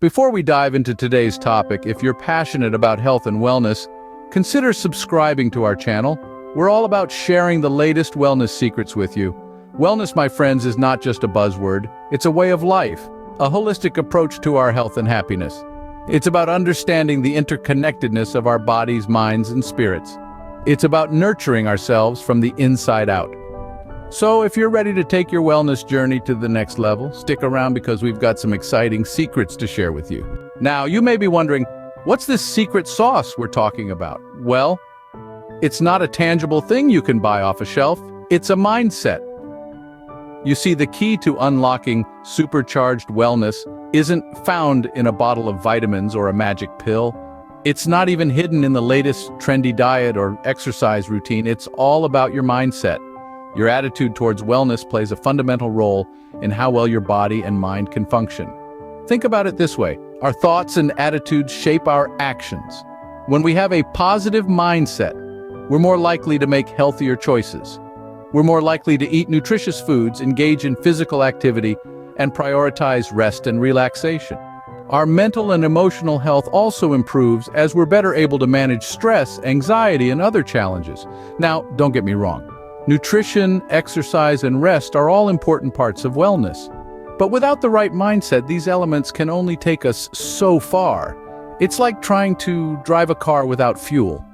Before we dive into today's topic, if you're passionate about health and wellness, consider subscribing to our channel. We're all about sharing the latest wellness secrets with you. Wellness, my friends, is not just a buzzword. It's a way of life, a holistic approach to our health and happiness. It's about understanding the interconnectedness of our bodies, minds, and spirits. It's about nurturing ourselves from the inside out. So if you're ready to take your wellness journey to the next level, stick around because we've got some exciting secrets to share with you. Now, you may be wondering, what's this secret sauce we're talking about? Well, it's not a tangible thing you can buy off a shelf. It's a mindset. You see, the key to unlocking supercharged wellness isn't found in a bottle of vitamins or a magic pill. It's not even hidden in the latest trendy diet or exercise routine. It's all about your mindset. Your attitude towards wellness plays a fundamental role in how well your body and mind can function. Think about it this way. Our thoughts and attitudes shape our actions. When we have a positive mindset, we're more likely to make healthier choices. We're more likely to eat nutritious foods, engage in physical activity, and prioritize rest and relaxation. Our mental and emotional health also improves as we're better able to manage stress, anxiety, and other challenges. Now, don't get me wrong. Nutrition, exercise, and rest are all important parts of wellness. But without the right mindset, these elements can only take us so far. It's like trying to drive a car without fuel.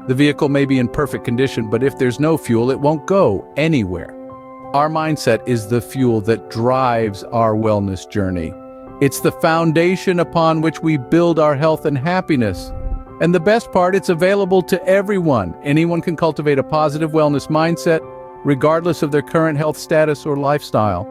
The vehicle may be in perfect condition, but if there's no fuel, it won't go anywhere. Our mindset is the fuel that drives our wellness journey. It's the foundation upon which we build our health and happiness. And the best part, it's available to everyone. Anyone can cultivate a positive wellness mindset, regardless of their current health status or lifestyle.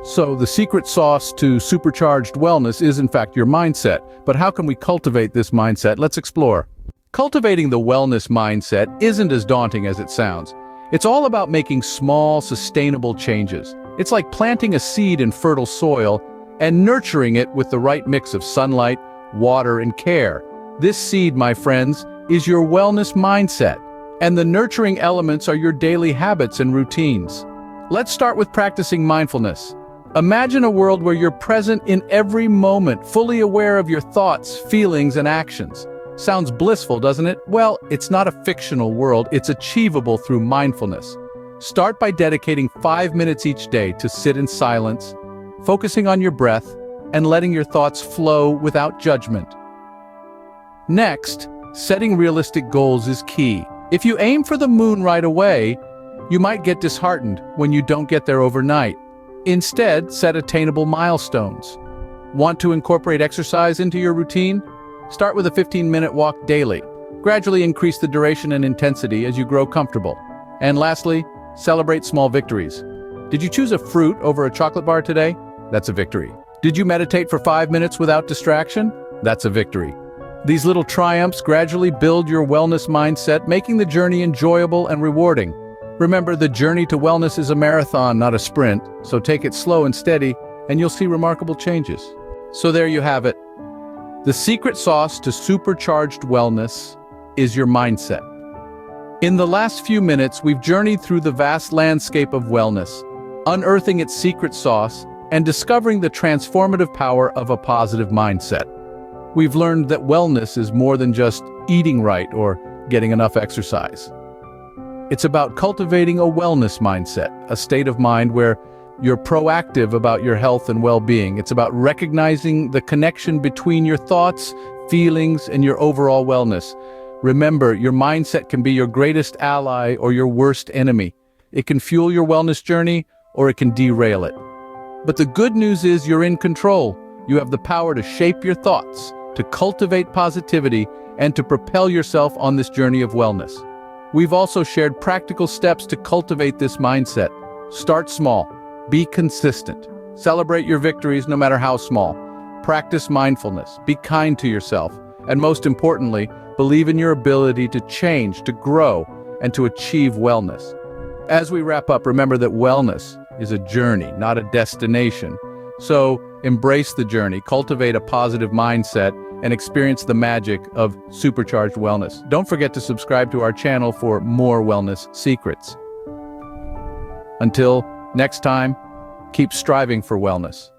So the secret sauce to supercharged wellness is in fact your mindset. But how can we cultivate this mindset? Let's explore. Cultivating the wellness mindset isn't as daunting as it sounds. It's all about making small, sustainable changes. It's like planting a seed in fertile soil and nurturing it with the right mix of sunlight, water, and care. This seed, my friends, is your wellness mindset, and the nurturing elements are your daily habits and routines. Let's start with practicing mindfulness. Imagine a world where you're present in every moment, fully aware of your thoughts, feelings, and actions. Sounds blissful, doesn't it? Well, it's not a fictional world, it's achievable through mindfulness. Start by dedicating 5 minutes each day to sit in silence, focusing on your breath, and letting your thoughts flow without judgment. Next, setting realistic goals is key. If you aim for the moon right away, you might get disheartened when you don't get there overnight. Instead, set attainable milestones. Want to incorporate exercise into your routine? Start with a 15-minute walk daily. Gradually increase the duration and intensity as you grow comfortable. And lastly, celebrate small victories. Did you choose a fruit over a chocolate bar today? That's a victory. Did you meditate for 5 minutes without distraction? That's a victory. These little triumphs gradually build your wellness mindset, making the journey enjoyable and rewarding. Remember, the journey to wellness is a marathon, not a sprint, so take it slow and steady, and you'll see remarkable changes. So there you have it. The secret sauce to supercharged wellness is your mindset. In the last few minutes, we've journeyed through the vast landscape of wellness, unearthing its secret sauce and discovering the transformative power of a positive mindset. We've learned that wellness is more than just eating right or getting enough exercise. It's about cultivating a wellness mindset, a state of mind where you're proactive about your health and well-being. It's about recognizing the connection between your thoughts, feelings, and your overall wellness. Remember, your mindset can be your greatest ally or your worst enemy. It can fuel your wellness journey or it can derail it. But the good news is you're in control. You have the power to shape your thoughts, to cultivate positivity, and to propel yourself on this journey of wellness. We've also shared practical steps to cultivate this mindset. Start small. Be consistent. Celebrate your victories no matter how small. Practice mindfulness. Be kind to yourself. And most importantly, believe in your ability to change, to grow, and to achieve wellness. As we wrap up, remember that wellness is a journey, not a destination. So embrace the journey, cultivate a positive mindset, and experience the magic of supercharged wellness. Don't forget to subscribe to our channel for more wellness secrets. Until next time, keep striving for wellness.